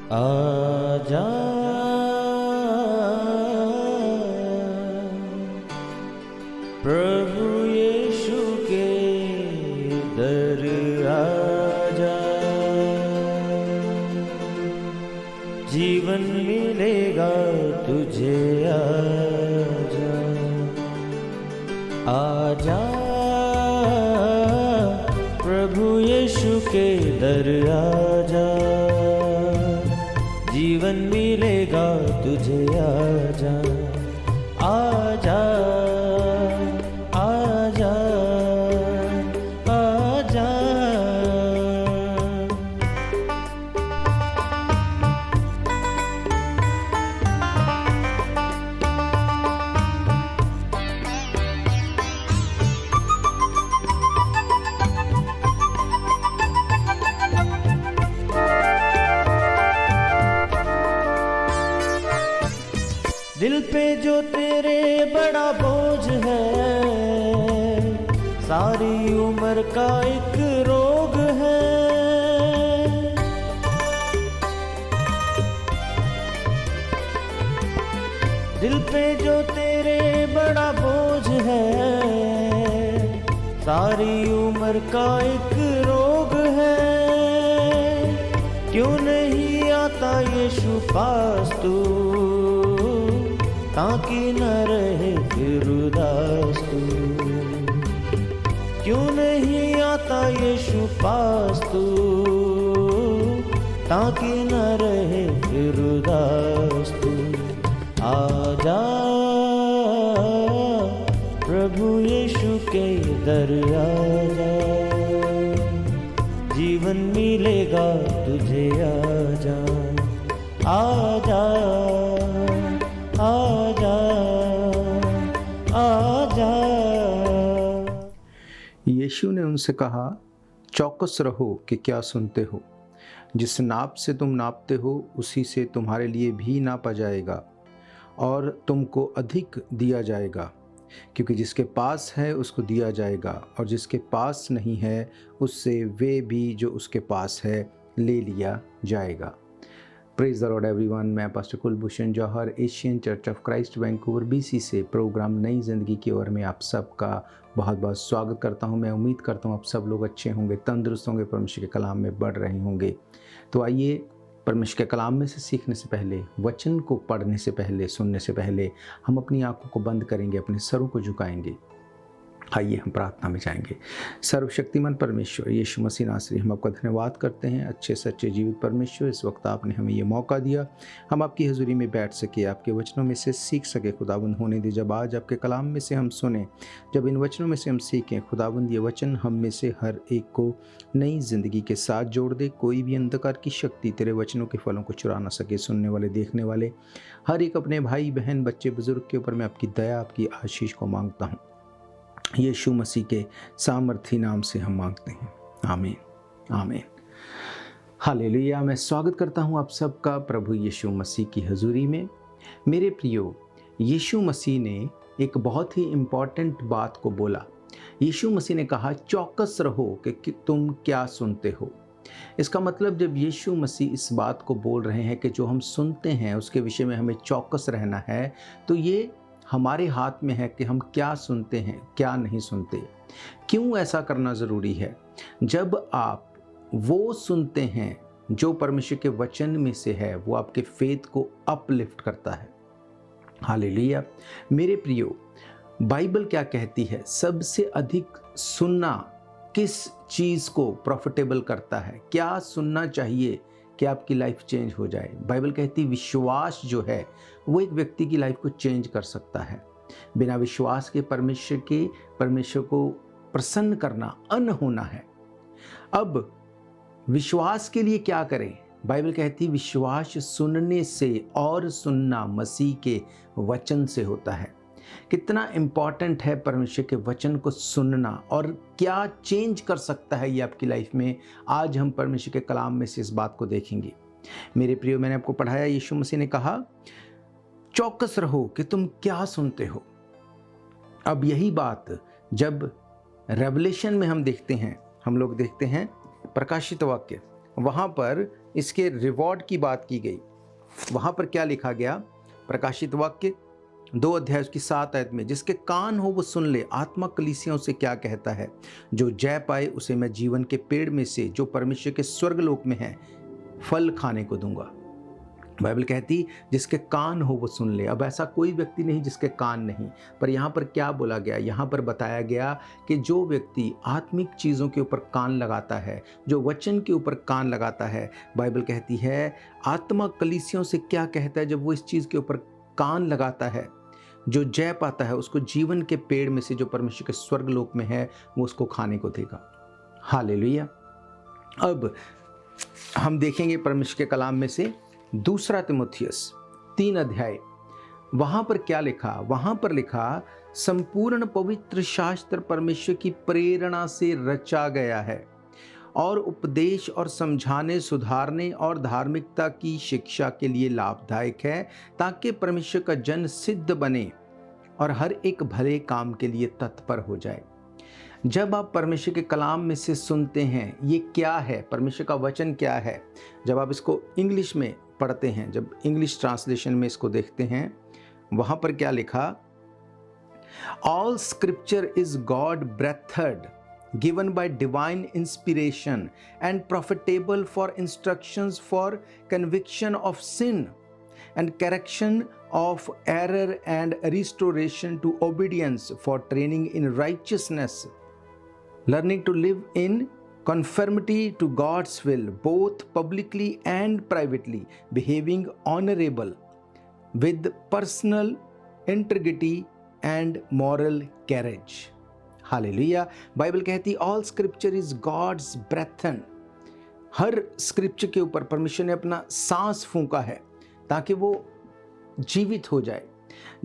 आजा प्रभु यीशु के दर आजा, जीवन मिलेगा तुझे। आजा आजा प्रभु यीशु के दर आजा, जीवन मिलेगा तुझे। आजा आजा आजा आजा। दिल पे जो तेरे बड़ा बोझ है, सारी उम्र का एक रोग है। दिल पे जो तेरे बड़ा बोझ है, सारी उम्र का एक रोग है। क्यों नहीं आता यीशु पास तू, ताकि न रहे फिर उदास तू। क्यों नहीं आता यीशु पास तू, ताकि न रहे फिर उदास तू। आजा प्रभु यीशु के दर आजा, जीवन मिलेगा तुझे। आजा आजा आजा आजा। यीशु ने उनसे कहा, चौकस रहो कि क्या सुनते हो। जिस नाप से तुम नापते हो उसी से तुम्हारे लिए भी नापा जाएगा और तुमको अधिक दिया जाएगा। क्योंकि जिसके पास है उसको दिया जाएगा, और जिसके पास नहीं है उससे वे भी जो उसके पास है ले लिया जाएगा। Praise the Lord everyone. मैं pastor Kulbhushan Johar, Asian church of Christ Vancouver BC से प्रोग्राम नई ज़िंदगी की ओर में आप सबका बहुत बहुत स्वागत करता हूं। मैं उम्मीद करता हूं आप सब लोग अच्छे होंगे, तंदुरुस्त होंगे, परमेश्वर के कलाम में बढ़ रहे होंगे। तो आइए, परमेश्वर के कलाम में से सीखने से पहले, वचन को पढ़ने से पहले, सुनने से पहले हम अपनी आंखों को बंद करेंगे, अपने सरों को झुकाएंगे। आइए हम प्रार्थना में जाएंगे। सर्वशक्तिमान परमेश्वर यीशु मसीह नासरी, हम आपका धन्यवाद करते हैं। अच्छे सच्चे जीवित परमेश्वर, इस वक्त आपने हमें ये मौका दिया, हम आपकी हजूरी में बैठ सके, आपके वचनों में से सीख सके। खुदाबंद होने दे, जब आज आपके कलाम में से हम सुने, जब इन वचनों में से हम सीखें, खुदाबंद ये वचन हम में से हर एक को नई जिंदगी के साथ जोड़ दे। कोई भी अंधकार की शक्ति तेरे वचनों के फलों को चुरा ना सके। सुनने वाले, देखने वाले हर एक अपने भाई बहन, बच्चे बुजुर्ग के ऊपर मैं आपकी दया, आपकी आशीष को मांगता हूँ। यीशु मसीह के सामर्थी नाम से हम मांगते हैं, आमीन आमीन। हालेलुया। मैं स्वागत करता हूं आप सबका प्रभु यीशु मसीह की हजूरी में। मेरे प्रियो, यीशु मसीह ने एक बहुत ही इम्पॉर्टेंट बात को बोला। यीशु मसीह ने कहा, चौकस रहो कि तुम क्या सुनते हो। इसका मतलब जब यीशु मसीह इस बात को बोल रहे हैं कि जो हम सुनते हैं उसके विषय में हमें चौकस रहना है, तो ये हमारे हाथ में है कि हम क्या सुनते हैं, क्या नहीं सुनते। क्यों ऐसा करना ज़रूरी है? जब आप वो सुनते हैं जो परमेश्वर के वचन में से है, वो आपके फेथ को अपलिफ्ट करता है। हालेलुया। मेरे प्रियो, बाइबल क्या कहती है? सबसे अधिक सुनना किस चीज़ को प्रॉफिटेबल करता है? क्या सुनना चाहिए कि आपकी लाइफ चेंज हो जाए? बाइबल कहती है विश्वास जो है वो एक व्यक्ति की लाइफ को चेंज कर सकता है। बिना विश्वास के परमेश्वर को प्रसन्न करना अनहोना है। अब विश्वास के लिए क्या करें? बाइबल कहती है विश्वास सुनने से, और सुनना मसीह के वचन से होता है। कितना इम्पॉर्टेंट है परमेश्वर के वचन को सुनना, और क्या चेंज कर सकता है ये आपकी लाइफ में। आज हम परमेश्वर के कलाम में से इस बात को देखेंगे। मेरे प्रियो, मैंने आपको पढ़ाया, यीशु मसीह ने कहा चौकस रहो कि तुम क्या सुनते हो। अब यही बात जब रेवलेशन में हम देखते हैं, हम लोग देखते हैं प्रकाशित वाक्य वहाँ पर इसके रिवॉर्ड की बात की गई। वहाँ पर क्या लिखा गया? प्रकाशित वाक्य 2 अध्याय उसकी 7 आयत में, जिसके कान हो वो सुन ले, आत्मा कलीसियाओं से क्या कहता है। जो जय पाए उसे मैं जीवन के पेड़ में से जो परमेश्वर के स्वर्गलोक में है फल खाने को दूंगा। बाइबल कहती जिसके कान हो वो सुन ले। अब ऐसा कोई व्यक्ति नहीं जिसके कान नहीं, पर यहाँ पर क्या बोला गया? यहाँ पर बताया गया कि जो व्यक्ति आत्मिक चीज़ों के ऊपर कान लगाता है, जो वचन के ऊपर कान लगाता है, बाइबल कहती है आत्मा कलीसियों से क्या कहता है जब वो इस चीज़ के ऊपर कान लगाता है, जो जय पाता है उसको जीवन के पेड़ में से जो परमेश्वर के स्वर्गलोक में है वो उसको खाने को देगा। हालेलुया। अब हम देखेंगे परमेश्वर के कलाम में से 2 तिमुथियुस 3 अध्याय। वहाँ पर क्या लिखा? वहाँ पर लिखा संपूर्ण पवित्र शास्त्र परमेश्वर की प्रेरणा से रचा गया है और उपदेश और समझाने, सुधारने और धार्मिकता की शिक्षा के लिए लाभदायक है, ताकि परमेश्वर का जन सिद्ध बने और हर एक भले काम के लिए तत्पर हो जाए। जब आप परमेश्वर के कलाम में से सुनते हैं, ये क्या है, परमेश्वर का वचन क्या है, जब आप इसको इंग्लिश में पढ़ते हैं, जब इंग्लिश ट्रांसलेशन में इसको देखते हैं, वहाँ पर क्या लिखा? All scripture is God breathed, given by divine inspiration and profitable for instructions, for conviction of sin and correction of error and restoration to obedience, for training in righteousness, learning to live in conformity to God's will, both publicly and privately, behaving honorable with personal integrity and moral courage. Hallelujah. Bible कहती all scripture is God's breathed. हर scripture के ऊपर परमेश्वर ने अपना सांस फूंका है ताकि वो जीवित हो जाए।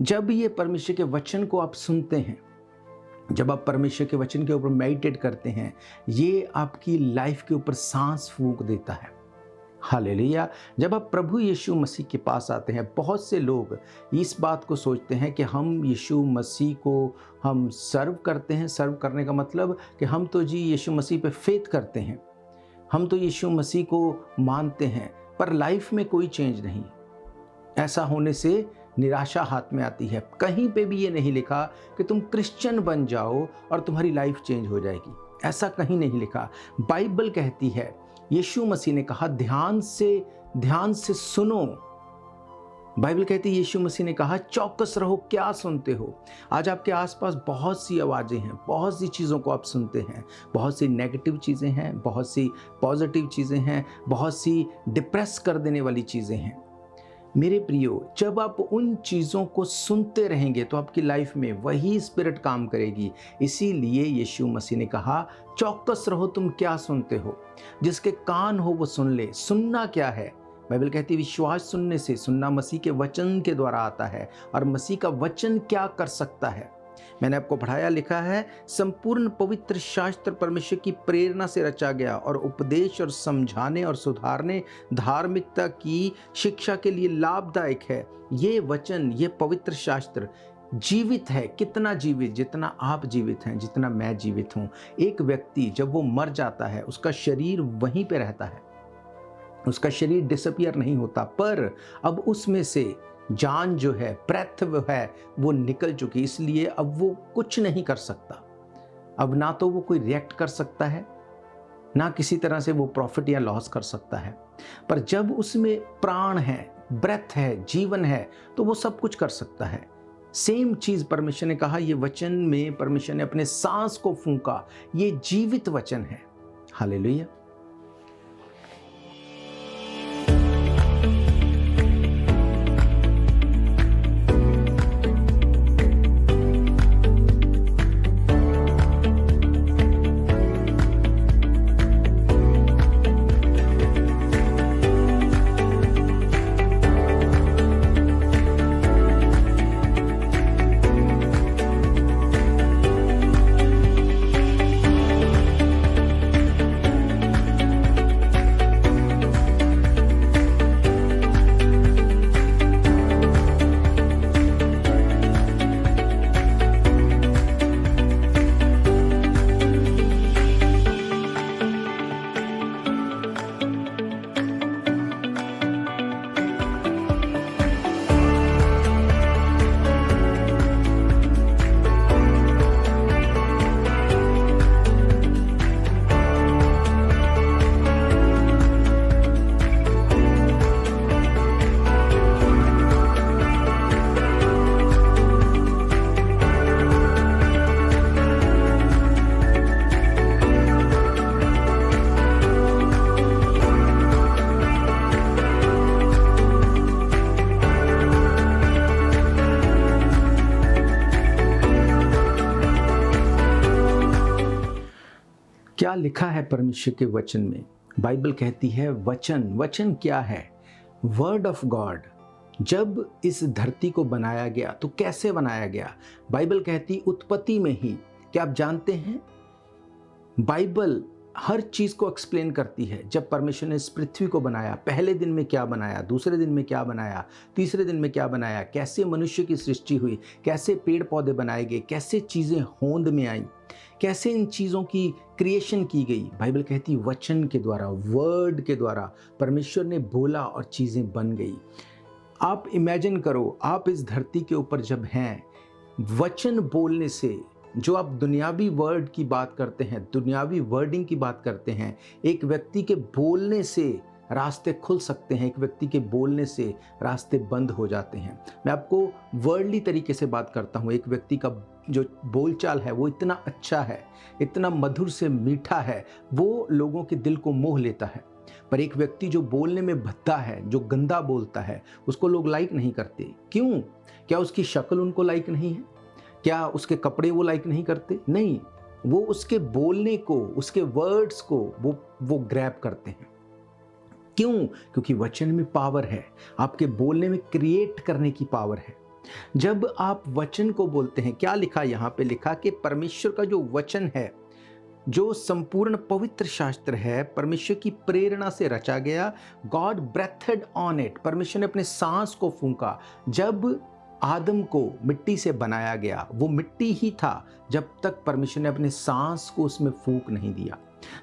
जब ये परमेश्वर के वचन को आप सुनते हैं, जब आप परमेश्वर के वचन के ऊपर मेडिटेट करते हैं, ये आपकी लाइफ के ऊपर सांस फूंक देता है। हालेलुया। जब आप प्रभु यीशु मसीह के पास आते हैं, बहुत से लोग इस बात को सोचते हैं कि हम यीशु मसीह को हम सर्व करते हैं। सर्व करने का मतलब कि हम तो जी यीशु मसीह पे फेथ करते हैं, हम तो यीशु मसीह को मानते हैं, पर लाइफ में कोई चेंज नहीं। ऐसा होने से निराशा हाथ में आती है। कहीं पे भी ये नहीं लिखा कि तुम क्रिश्चियन बन जाओ और तुम्हारी लाइफ चेंज हो जाएगी, ऐसा कहीं नहीं लिखा। बाइबल कहती है, यीशु मसीह ने कहा ध्यान से सुनो। बाइबल कहती है, यीशु मसीह ने कहा चौकस रहो, क्या सुनते हो। आज आपके आसपास बहुत सी आवाज़ें हैं, बहुत सी चीज़ों को आप सुनते हैं, बहुत सी नेगेटिव चीज़ें हैं, बहुत सी पॉजिटिव चीज़ें हैं, बहुत सी डिप्रेस कर देने वाली चीज़ें हैं। मेरे प्रियो, जब आप उन चीज़ों को सुनते रहेंगे तो आपकी लाइफ में वही स्पिरिट काम करेगी। इसीलिए यीशु मसीह ने कहा चौकस रहो, तुम क्या सुनते हो। जिसके कान हो वो सुन ले। सुनना क्या है? बाइबल कहती है विश्वास सुनने से, सुनना मसीह के वचन के द्वारा आता है। और मसीह का वचन क्या कर सकता है? मैंने आपको पढ़ाया, लिखा है संपूर्ण पवित्र शास्त्र परमेश्वर की प्रेरणा से रचा गया और उपदेश और समझाने और सुधारने, धार्मिकता की शिक्षा के लिए लाभदायक है। ये वचन, ये पवित्र शास्त्र जीवित है। कितना जीवित? जितना आप जीवित हैं, जितना मैं जीवित हूँ। एक व्यक्ति जब वो मर जाता है, उसका शरीर वहीं पे रहता है, उसका शरीर डिसअपियर नहीं होता, पर अब उसमें से जान जो है, ब्रेथ है, वो निकल चुकी। इसलिए अब वो कुछ नहीं कर सकता। अब ना तो वो कोई रिएक्ट कर सकता है, ना किसी तरह से वो प्रॉफिट या लॉस कर सकता है। पर जब उसमें प्राण है, ब्रेथ है, जीवन है, तो वो सब कुछ कर सकता है। सेम चीज़ परमेश्वर ने कहा, ये वचन में परमेश्वर ने अपने सांस को फूंका। ये जीवित वचन है। हालेलुया। क्या लिखा है परमेश्वर के वचन में? बाइबल कहती है वचन। वचन क्या है? Word of God. जब इस धरती को बनाया गया तो कैसे बनाया गया? बाइबल कहती उत्पत्ति में ही। क्या आप जानते हैं बाइबल हर चीज को एक्सप्लेन करती है। जब परमेश्वर ने इस पृथ्वी को बनाया, पहले दिन में क्या बनाया, दूसरे दिन में क्या बनाया, तीसरे दिन में क्या बनाया, कैसे मनुष्य की सृष्टि हुई, कैसे पेड़ पौधे बनाए गए, कैसे चीजें होंद में आई, कैसे इन चीजों की क्रिएशन की गई। बाइबल कहती वचन के द्वारा, वर्ड के द्वारा परमेश्वर ने बोला और चीजें बन गई। आप इमेजिन करो, आप इस धरती के ऊपर जब हैं, वचन बोलने से, जो आप दुनियावी वर्ड की बात करते हैं, दुनियावी वर्डिंग की बात करते हैं, एक व्यक्ति के बोलने से रास्ते खुल सकते हैं, एक व्यक्ति के बोलने से रास्ते बंद हो जाते हैं। मैं आपको वर्ल्डली तरीके से बात करता हूँ। एक व्यक्ति का जो बोलचाल है वो इतना अच्छा है, इतना मधुर से मीठा है, वो लोगों के दिल को मोह लेता है। पर एक व्यक्ति जो बोलने में भद्दा है, जो गंदा बोलता है, उसको लोग लाइक नहीं करते। क्यों? क्या उसकी शक्ल उनको लाइक नहीं है? क्या उसके कपड़े वो लाइक नहीं करते? नहीं, वो उसके बोलने को, उसके वर्ड्स को वो ग्रैब करते हैं। क्यों? क्योंकि वचन में पावर है, आपके बोलने में क्रिएट करने की पावर है। जब आप वचन को बोलते हैं, क्या लिखा यहाँ पे? लिखा कि परमेश्वर का जो वचन है, जो संपूर्ण पवित्र शास्त्र है, परमेश्वर की प्रेरणा से रचा गया। God breathed on it. परमेश्वर ने अपने सांस को फूंका। जब आदम को मिट्टी से बनाया गया, वो मिट्टी ही था जब तक परमेश्वर ने अपने सांस को उसमें फूंक नहीं दिया।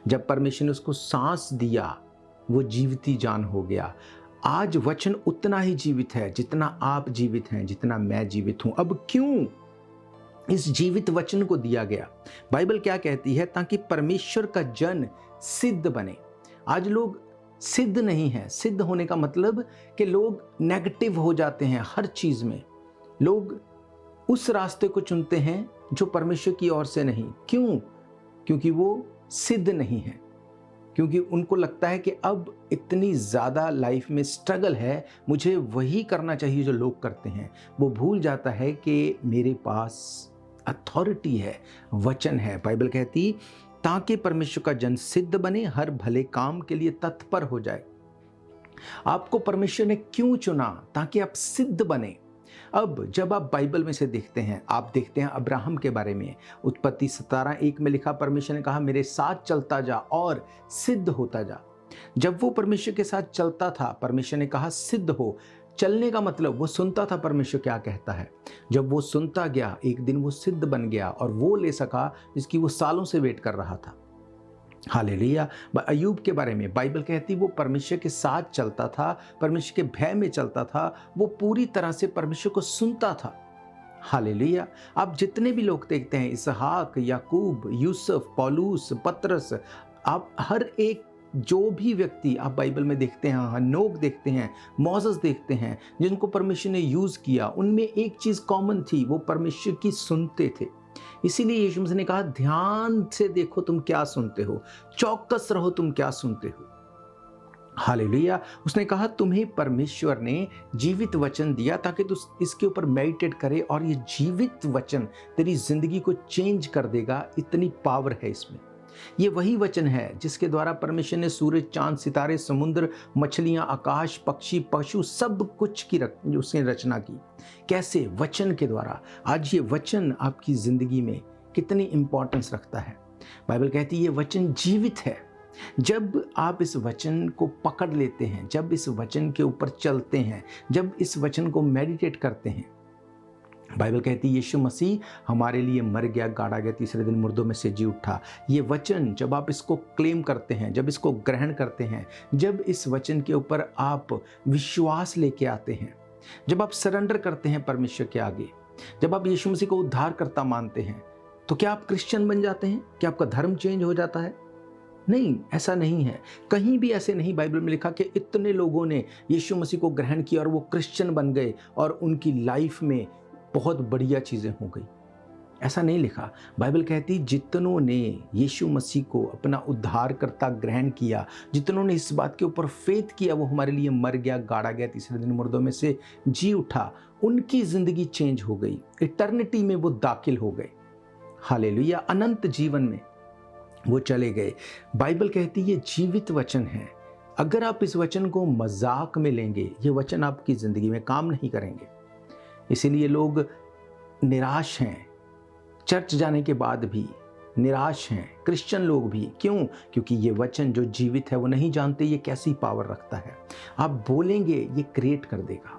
जब परमेश्वर ने उसको सांस दिया, वो जीविती जान हो गया। आज वचन उतना ही जीवित है जितना आप जीवित हैं, जितना मैं जीवित हूं। अब क्यों इस जीवित वचन को दिया गया? बाइबल क्या कहती है? ताकि परमेश्वर का जन सिद्ध बने। आज लोग सिद्ध नहीं है। सिद्ध होने का मतलब कि लोग नेगेटिव हो जाते हैं हर चीज में। लोग उस रास्ते को चुनते हैं जो परमेश्वर की ओर से नहीं। क्यों? क्योंकि वो सिद्ध नहीं है, क्योंकि उनको लगता है कि अब इतनी ज़्यादा लाइफ में स्ट्रगल है, मुझे वही करना चाहिए जो लोग करते हैं। वो भूल जाता है कि मेरे पास अथॉरिटी है, वचन है। बाइबल कहती ताकि परमेश्वर का जन सिद्ध बने, हर भले काम के लिए तत्पर हो जाए। आपको परमेश्वर ने क्यों चुना? ताकि आप सिद्ध बने। अब जब आप बाइबल में से देखते हैं, आप देखते हैं अब्राहम के बारे में, उत्पत्ति 17:1 में लिखा, परमेश्वर ने कहा मेरे साथ चलता जा और सिद्ध होता जा। जब वो परमेश्वर के साथ चलता था, परमेश्वर ने कहा सिद्ध हो। चलने का मतलब वो सुनता था परमेश्वर क्या कहता है। जब वो सुनता गया, एक दिन वो सिद्ध बन गया और वो ले सका जिसकी वो सालों से वेट कर रहा था। हालेलुया। अय्यूब के बारे में बाइबल कहती वो परमेश्वर के साथ चलता था, परमेश्वर के भय में चलता था, वो पूरी तरह से परमेश्वर को सुनता था। हालेलुया। आप जितने भी लोग देखते हैं, इसहाक, याकूब, यूसुफ, पौलुस, पतरस, आप हर एक जो भी व्यक्ति आप बाइबल में देखते हैं, हनोक देखते हैं, मोसेस देखते हैं, जिनको परमेश्वर ने यूज किया, उनमें एक चीज कॉमन थी, वो परमेश्वर की सुनते थे। इसीलिए यीशु मसीह ने कहा ध्यान से देखो तुम क्या सुनते हो, चौकस रहो तुम क्या सुनते हो। हालेलुया। उसने कहा तुम्हें परमेश्वर ने जीवित वचन दिया ताकि तू इसके ऊपर मेडिटेट करे और ये जीवित वचन तेरी जिंदगी को चेंज कर देगा। इतनी पावर है इसमें। ये वही वचन है जिसके द्वारा परमेश्वर ने सूरज, चांद, सितारे, समुद्र, मछलियां, आकाश, पक्षी, पशु सब कुछ की उसने रचना की। कैसे? वचन के द्वारा। आज ये वचन आपकी जिंदगी में कितनी इंपॉर्टेंस रखता है। बाइबल कहती है ये वचन जीवित है। जब आप इस वचन को पकड़ लेते हैं, जब इस वचन के ऊपर चलते हैं, जब इस वचन को मेडिटेट करते हैं, बाइबल कहती है यीशु मसीह हमारे लिए मर गया, गाड़ा गया, तीसरे दिन मुर्दों में से जी उठा। ये वचन जब आप इसको क्लेम करते हैं, जब इसको ग्रहण करते हैं, जब इस वचन के ऊपर आप विश्वास लेके आते हैं, जब आप सरेंडर करते हैं परमेश्वर के आगे, जब आप यीशु मसीह को उद्धारकर्ता मानते हैं, तो क्या आप क्रिश्चियन बन जाते हैं? क्या आपका धर्म चेंज हो जाता है? नहीं, ऐसा नहीं है। कहीं भी ऐसे नहीं बाइबल में लिखा कि इतने लोगों ने यीशु मसीह को ग्रहण किया और वो क्रिश्चियन बन गए और उनकी लाइफ में बहुत बढ़िया चीजें हो गई। ऐसा नहीं लिखा। बाइबल कहती जितनों ने यीशु मसीह को अपना उद्धारकर्ता ग्रहण किया, जितनों ने इस बात के ऊपर फेथ किया वो हमारे लिए मर गया, गाड़ा गया, तीसरे दिन मुर्दों में से जी उठा, उनकी जिंदगी चेंज हो गई। इटर्निटी में वो दाखिल हो गए। हालेलुया। अनंत जीवन में वो चले गए। बाइबल कहती है ये जीवित वचन है। अगर आप इस वचन को मजाक में लेंगे, ये वचन आपकी ज़िंदगी में काम नहीं करेंगे। इसीलिए लोग निराश हैं, चर्च जाने के बाद भी निराश हैं, क्रिश्चियन लोग भी। क्यों? क्योंकि ये वचन जो जीवित है वो नहीं जानते ये कैसी पावर रखता है। आप बोलेंगे ये क्रिएट कर देगा।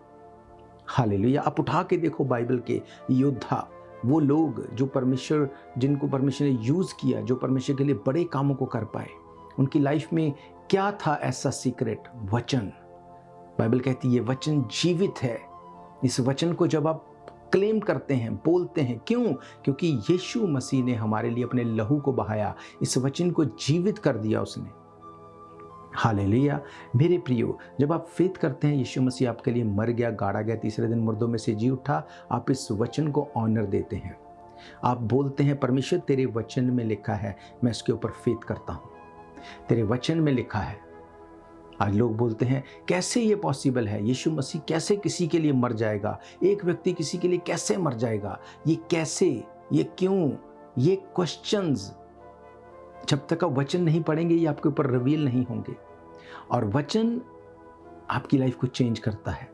हालेलुया। आप उठा के देखो बाइबल के योद्धा, वो लोग जो परमेश्वर, जिनको परमेश्वर ने यूज़ किया, जो परमेश्वर के लिए बड़े कामों को कर पाए, उनकी लाइफ में क्या था ऐसा सीक्रेट? वचन। बाइबल कहती है ये वचन जीवित है। इस वचन को जब आप क्लेम करते हैं, बोलते हैं, क्यों? क्योंकि यीशु मसीह ने हमारे लिए अपने लहू को बहाया, इस वचन को जीवित कर दिया उसने। हालेलुया। मेरे प्रियो, जब आप फेथ करते हैं यीशु मसीह आपके लिए मर गया, गाड़ा गया, तीसरे दिन मुर्दों में से जी उठा, आप इस वचन को ऑनर देते हैं। आप बोलते हैं परमेश्वर तेरे वचन में लिखा है, मैं इसके ऊपर फेथ करता हूँ, तेरे वचन में लिखा है। आज लोग बोलते हैं कैसे ये पॉसिबल है? यीशु मसीह कैसे किसी के लिए मर जाएगा? एक व्यक्ति किसी के लिए कैसे मर जाएगा? ये कैसे, ये क्यों? ये क्वेश्चंस जब तक आप वचन नहीं पढ़ेंगे ये आपके ऊपर रिवील नहीं होंगे। और वचन आपकी लाइफ को चेंज करता है।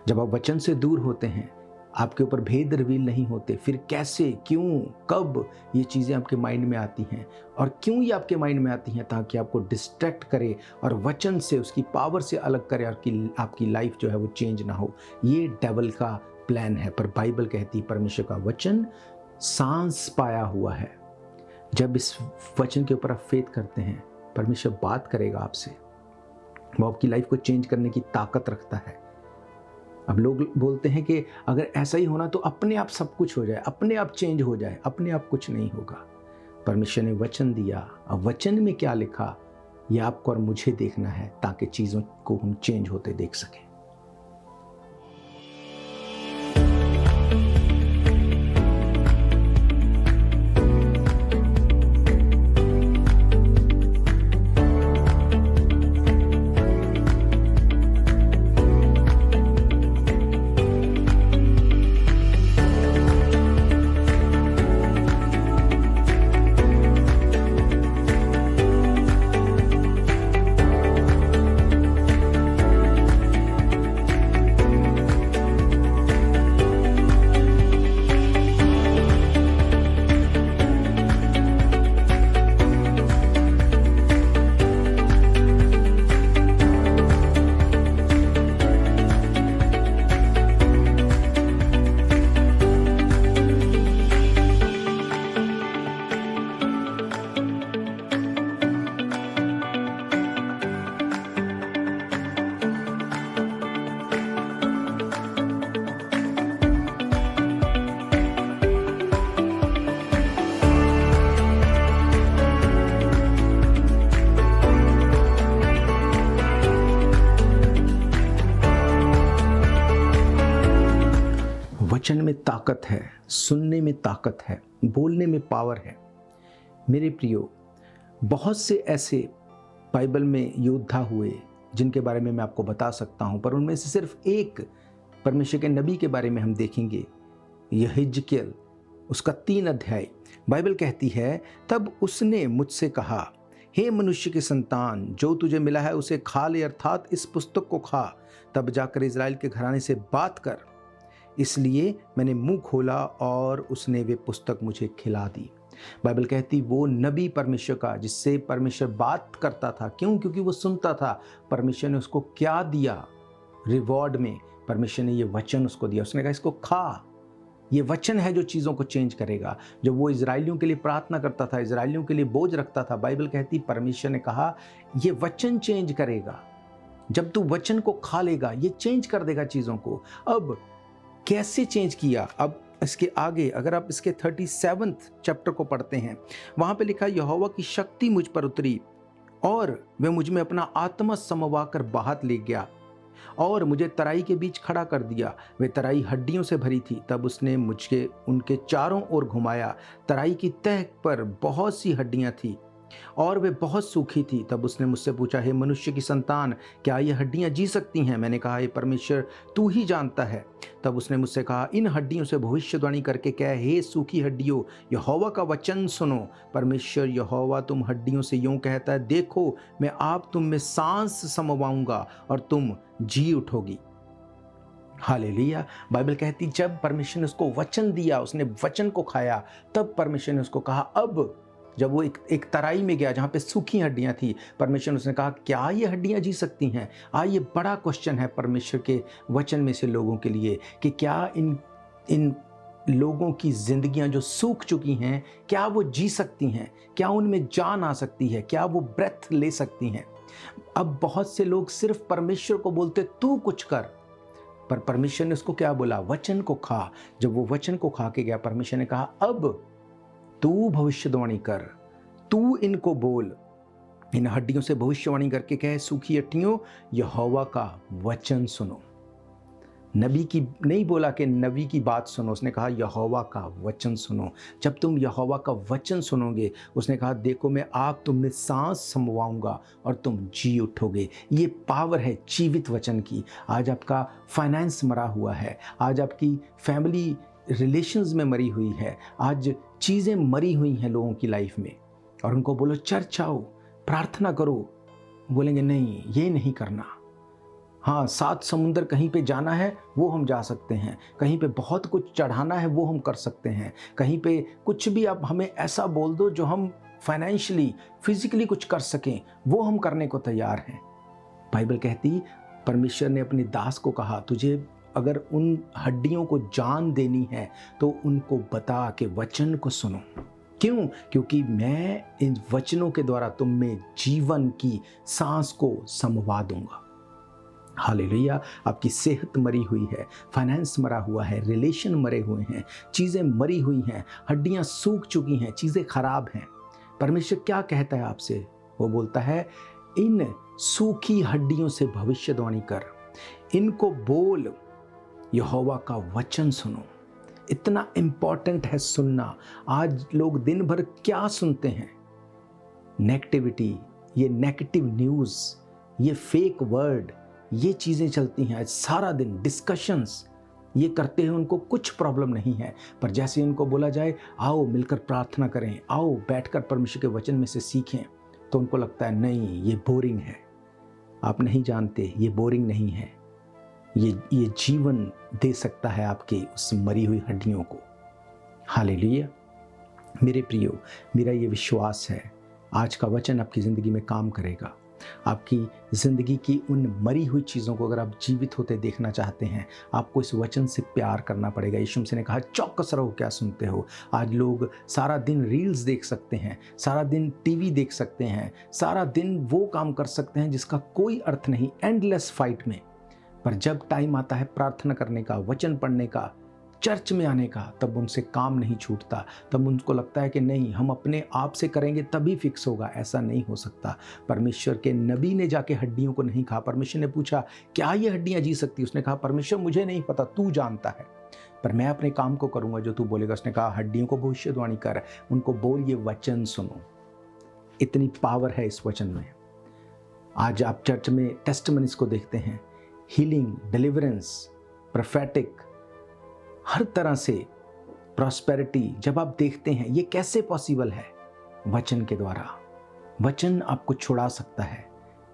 जब आप वचन से दूर होते हैं, आपके ऊपर भेद रिवील नहीं होते, फिर कैसे, क्यों, कब ये चीज़ें आपके माइंड में आती हैं। और क्यों ये आपके माइंड में आती हैं? ताकि आपको डिस्ट्रैक्ट करे और वचन से, उसकी पावर से अलग करे और आपकी लाइफ जो है वो चेंज ना हो। ये डेविल का प्लान है। पर बाइबल कहती है परमेश्वर का वचन सांस पाया हुआ है। जब इस वचन के ऊपर आप फेथ करते हैं, परमेश्वर बात करेगा आपसे, वो आपकी लाइफ को चेंज करने की ताकत रखता है। अब लोग बोलते हैं कि अगर ऐसा ही होना तो अपने आप सब कुछ हो जाए, अपने आप चेंज हो जाए। अपने आप कुछ नहीं होगा। परमेश्वर ने वचन दिया, अब वचन में क्या लिखा ये आपको और मुझे देखना है, ताकि चीज़ों को हम चेंज होते देख सकें। वचन में ताकत है, सुनने में ताकत है, बोलने में पावर है। मेरे प्रियो, बहुत से ऐसे बाइबल में योद्धा हुए जिनके बारे में मैं आपको बता सकता हूं, पर उनमें से सिर्फ एक परमेश्वर के नबी के बारे में हम देखेंगे, यहिजकेल, उसका 3 अध्याय। बाइबल कहती है, तब उसने मुझसे कहा, हे मनुष्य के संतान, जो तुझे मिला है उसे खा ले, अर्थात इस पुस्तक को खा, तब जाकर इज़राइल के घराने से बात कर। इसलिए मैंने मुंह खोला और उसने वे पुस्तक मुझे खिला दी। बाइबल कहती वो नबी परमेश्वर का, जिससे परमेश्वर बात करता था। क्यों? क्योंकि वो सुनता था। परमेश्वर ने उसको क्या दिया रिवॉर्ड में? परमेश्वर ने ये वचन उसको दिया। उसने कहा इसको खा, ये वचन है जो चीज़ों को चेंज करेगा। जब वो इजराइलियों के लिए प्रार्थना करता था, इजराइलियों के लिए बोझ रखता था, बाइबल कहती परमेश्वर ने कहा ये वचन चेंज करेगा। जब तू वचन को खा लेगा ये चेंज कर देगा चीज़ों को। अब कैसे चेंज किया? अब इसके आगे अगर आप इसके 37वें चैप्टर को पढ़ते हैं, वहाँ पे लिखा, यहोवा की शक्ति मुझ पर उतरी और वह मुझ में अपना आत्मा समवा कर बाहर ले गया और मुझे तराई के बीच खड़ा कर दिया। वे तराई हड्डियों से भरी थी। तब उसने मुझे उनके चारों ओर घुमाया। तराई की तह पर बहुत सी हड्डियां थी और वे बहुत सूखी थी। तब उसने मुझसे पूछा, हे मनुष्य की संतान, क्या ये हड्डियां जी सकती हैं? मैंने कहा, हे परमेश्वर, तू ही जानता है। तब उसने मुझसे कहा, इन हड्डियों से भविष्यवाणी करके कह, हे सूखी हड्डियों, यहोवा का वचन सुनो। परमेश्वर यहोवा तुम हड्डियों से यूं कहता है, देखो मैं आप तुम में सांस समवाऊंगा और तुम जी उठोगी। हालेलुया। बाइबल कहती जब परमेश्वर ने उसको वचन दिया, उसने वचन को खाया, तब परमेश्वर ने उसको कहा, अब जब वो एक तराई में गया जहाँ पे सूखी हड्डियाँ थी, परमेश्वर ने उसने कहा, क्या ये हड्डियाँ जी सकती हैं? ये बड़ा क्वेश्चन है परमेश्वर के वचन में से लोगों के लिए कि क्या इन लोगों की जिंदगियां जो सूख चुकी हैं, क्या वो जी सकती हैं? क्या उनमें जान आ सकती है? क्या वो ब्रेथ ले सकती हैं? अब बहुत से लोग सिर्फ परमेश्वर को बोलते तू कुछ कर, पर परमेश्वर ने उसको क्या बोला? वचन को खा। जब वो वचन को खा के गया, परमेश्वर ने कहा, अब तू भविष्यवाणी कर, तू इनको बोल, इन हड्डियों से भविष्यवाणी करके कहे, सूखी हड्डियों, यहोवा का वचन सुनो। नबी की नहीं बोला कि नबी की बात सुनो, उसने कहा यहोवा का वचन सुनो। जब तुम यहोवा का वचन सुनोगे, उसने कहा, देखो मैं आप तुम में सांस समवाऊंगा और तुम जी उठोगे। ये पावर है जीवित वचन की। आज आपका फाइनेंस मरा हुआ है, आज आपकी फैमिली रिलेशंस में मरी हुई है, आज चीज़ें मरी हुई हैं लोगों की लाइफ में, और उनको बोलो चर्च आओ, प्रार्थना करो, बोलेंगे नहीं, ये नहीं करना। हाँ, 7 समुंदर कहीं पे जाना है वो हम जा सकते हैं, कहीं पे बहुत कुछ चढ़ाना है वो हम कर सकते हैं, कहीं पे कुछ भी आप हमें ऐसा बोल दो जो हम फाइनेंशियली फिजिकली कुछ कर सकें, वो हम करने को तैयार हैं। बाइबल कहती परमेश्वर ने अपने दास को कहा, तुझे अगर उन हड्डियों को जान देनी है तो उनको बता के वचन को सुनो। क्यों? क्योंकि मैं इन वचनों के द्वारा तुम में जीवन की सांस को समवा दूंगा। हालेलुया। आपकी सेहत मरी हुई है, फाइनेंस मरा हुआ है, रिलेशन मरे हुए हैं, चीज़ें मरी हुई हैं, हड्डियां सूख चुकी हैं, चीज़ें खराब हैं। परमेश्वर क्या कहता है आपसे? वो बोलता है, इन सूखी हड्डियों से भविष्यवाणी कर, इनको बोल, यहोवा का वचन सुनो। इतना इंपॉर्टेंट है सुनना। आज लोग दिन भर क्या सुनते हैं? नेगेटिविटी, ये नेगेटिव न्यूज़, ये फेक वर्ड, ये चीज़ें चलती हैं। आज सारा दिन डिस्कशंस ये करते हैं, उनको कुछ प्रॉब्लम नहीं है, पर जैसे उनको बोला जाए आओ मिलकर प्रार्थना करें, आओ बैठकर परमेश्वर के वचन में से सीखें, तो उनको लगता है नहीं, ये बोरिंग है। आप नहीं जानते, ये बोरिंग नहीं है, ये जीवन दे सकता है आपके उस मरी हुई हड्डियों को। हालेलुया। मेरे प्रियो, मेरा ये विश्वास है आज का वचन आपकी ज़िंदगी में काम करेगा। आपकी ज़िंदगी की उन मरी हुई चीज़ों को अगर आप जीवित होते देखना चाहते हैं, आपको इस वचन से प्यार करना पड़ेगा। यीशु मसीह ने कहा, चौकस रहो, क्या सुनते हो? आज लोग सारा दिन रील्स देख सकते हैं, सारा दिन टीवी देख सकते हैं, सारा दिन वो काम कर सकते हैं जिसका कोई अर्थ नहीं, एंडलेस फाइट में। पर जब टाइम आता है प्रार्थना करने का, वचन पढ़ने का, चर्च में आने का, तब उनसे काम नहीं छूटता। तब उनको लगता है कि नहीं, हम अपने आप से करेंगे तभी फिक्स होगा। ऐसा नहीं हो सकता। परमेश्वर के नबी ने जाके हड्डियों को नहीं कहा। परमेश्वर ने पूछा, क्या ये हड्डियां जी सकती? उसने कहा, परमेश्वर मुझे नहीं पता, तू जानता है, पर मैं अपने काम को करूंगा जो तू बोलेगा। उसने कहा, हड्डियों को भविष्यवाणी कर, उनको बोल ये वचन सुनो। इतनी पावर है इस वचन में। आज आप चर्च में टेस्टिमनीज को देखते हैं, हीलिंग, डिलीवरेंस, प्रोफेटिक, हर तरह से प्रॉस्पेरिटी जब आप देखते हैं, ये कैसे पॉसिबल है? वचन के द्वारा। वचन आपको छुड़ा सकता है।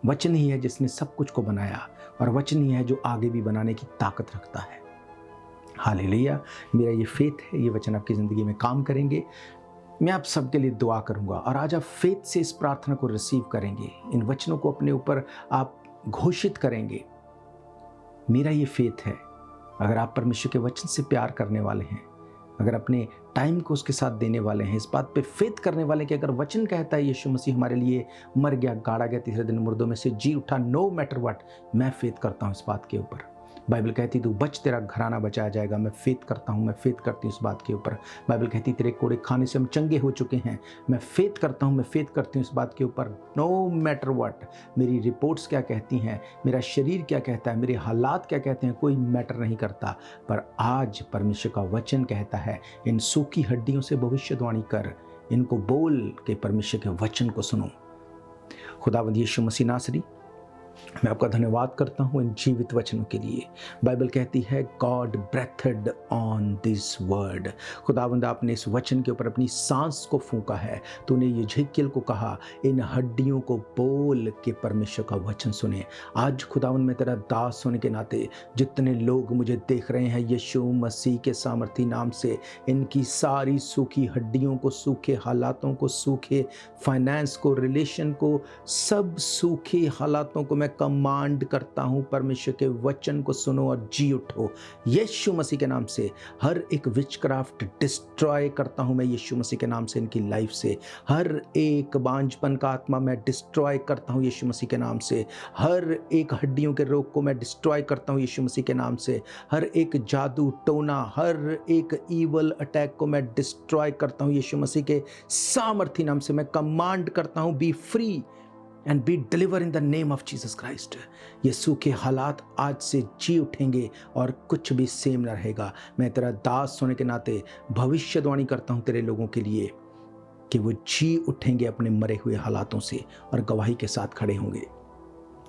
वचन ही है जिसने सब कुछ को बनाया, और वचन ही है जो आगे भी बनाने की ताकत रखता है। हालेलुया। मेरा ये फेथ है, ये वचन आपकी ज़िंदगी में काम करेंगे। मैं आप सबके लिए दुआ करूंगा, और आज आप फेथ से इस प्रार्थना को रिसीव करेंगे, इन वचनों को अपने ऊपर आप घोषित करेंगे। मेरा ये फेथ है। अगर आप परमेश्वर के वचन से प्यार करने वाले हैं, अगर अपने टाइम को उसके साथ देने वाले हैं, इस बात पे फेथ करने वाले कि अगर वचन कहता है यीशु मसीह हमारे लिए मर गया, गाड़ा गया, तीसरे दिन मुर्दों में से जी उठा, नो मैटर व्हाट, मैं फेथ करता हूँ इस बात के ऊपर। बाइबल कहती तू बच, तेरा घराना बचाया जाएगा। मैं फेथ करता हूँ, मैं फेथ करती हूँ इस बात के ऊपर। बाइबल कहती तेरे कोड़े खाने से हम चंगे हो चुके हैं। मैं फेथ करता हूँ, मैं फेथ करती हूँ इस बात के ऊपर। नो मैटर व्हाट, मेरी रिपोर्ट्स क्या कहती हैं, मेरा शरीर क्या कहता है, मेरे हालात क्या कहते हैं, कोई मैटर नहीं करता। पर आज परमेश्वर का वचन कहता है, इन सूखी हड्डियों से भविष्यवाणी कर, इनको बोल के परमेश्वर के वचन को सुनो। खुदावंद यीशु मसीह नासरी, मैं आपका धन्यवाद करता हूँ इन जीवित वचनों के लिए। बाइबल कहती है God breathed on this word. खुदावंद आपने इस वचन के ऊपर अपनी सांस को फूंका है। तूने यिजकियल को कहा इन हड्डियों को बोल के परमेश्वर का वचन सुने। आज खुदावंद मैं तेरा दास होने के नाते जितने लोग मुझे देख रहे हैं यीशु मसीह के सामर्थी नाम से, इनकी सारी सूखी हड्डियों को, सूखे हालातों को, सूखे फाइनेंस को, रिलेशन को, सब सूखे हालातों को मैं कमांड करता हूं परमेश्वर के वचन को सुनो और जी उठो यीशु मसीह के नाम से। हर एक विचक्राफ्ट डिस्ट्रॉय करता हूं मैं यीशु मसीह के नाम से इनकी लाइफ से। हर एक बांझपन का आत्मा मैं डिस्ट्रॉय करता हूं यीशु मसीह के नाम से। हर एक हड्डियों के रोग को मैं डिस्ट्रॉय करता हूं यीशु मसीह के नाम से। हर एक जादू टोना, हर एक ईवल अटैक को मैं डिस्ट्रॉय करता हूं यीशु मसीह के सामर्थी नाम से। मैं कमांड करता हूं B free and B deliver in the name of Jesus Christ. ये सूखे हालात आज से जी उठेंगे और कुछ भी सेम न रहेगा। मैं तेरा दास होने के नाते भविष्यवाणी करता हूं तेरे लोगों के लिए कि वो जी उठेंगे अपने मरे हुए हालातों से और गवाही के साथ खड़े होंगे,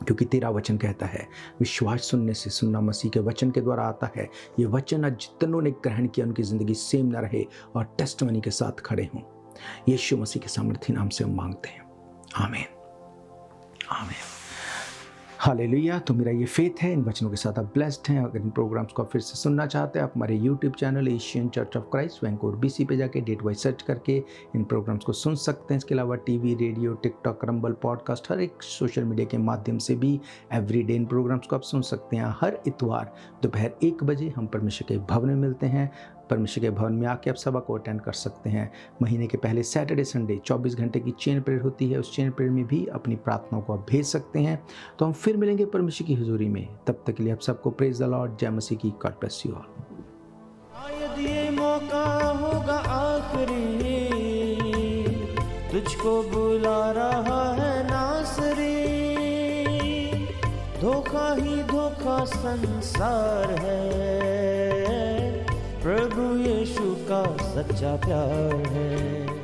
क्योंकि तेरा वचन कहता है विश्वास सुनने से सुनना मसीह के वचन के द्वारा आता है। ये वचन आज जितनों ने ग्रहण किया उनकी जिंदगी सेम न रहे और टेस्टमनी के साथ खड़े हों। यीशु मसीह के सामर्थी नाम से हम मांगते हैं, आमीन आमीन हालेलुया। तो मेरा ये फेथ है, इन वचनों के साथ आप ब्लेस्ड हैं। अगर इन प्रोग्राम्स को आप फिर से सुनना चाहते हैं, आप हमारे YouTube channel Asian church of Christ Vancouver BC पे जाके डेट वाइज सर्च करके इन प्रोग्राम्स को सुन सकते हैं। इसके अलावा TV, radio, TikTok, Rumble, podcast, हर एक सोशल मीडिया के माध्यम से भी एवरीडे इन प्रोग्राम्स को आप सुन सकते हैं। हर इतवार दोपहर 1 बजे हम परमेश्वर के भवन में मिलते हैं। परमेश्वर के भवन में आके आप सभा को अटेंड कर सकते हैं। महीने के पहले सैटरडे संडे 24 घंटे की चेन प्रेयर होती है। उस चेन प्रेयर में भी अपनी प्रार्थनाओं को आप भेज सकते हैं। तो हम फिर मिलेंगे परमेश्वर की हुजूरी में। तब तक के लिए आप सबको प्रेज द लॉर्ड, जय मसीह की। God bless you all. शायद ये मौका होगा आखिरी, तुझको बुला रहा है नासरी। धोखा ही धोखा संसार है, प्रभु यीशु का सच्चा प्यार है।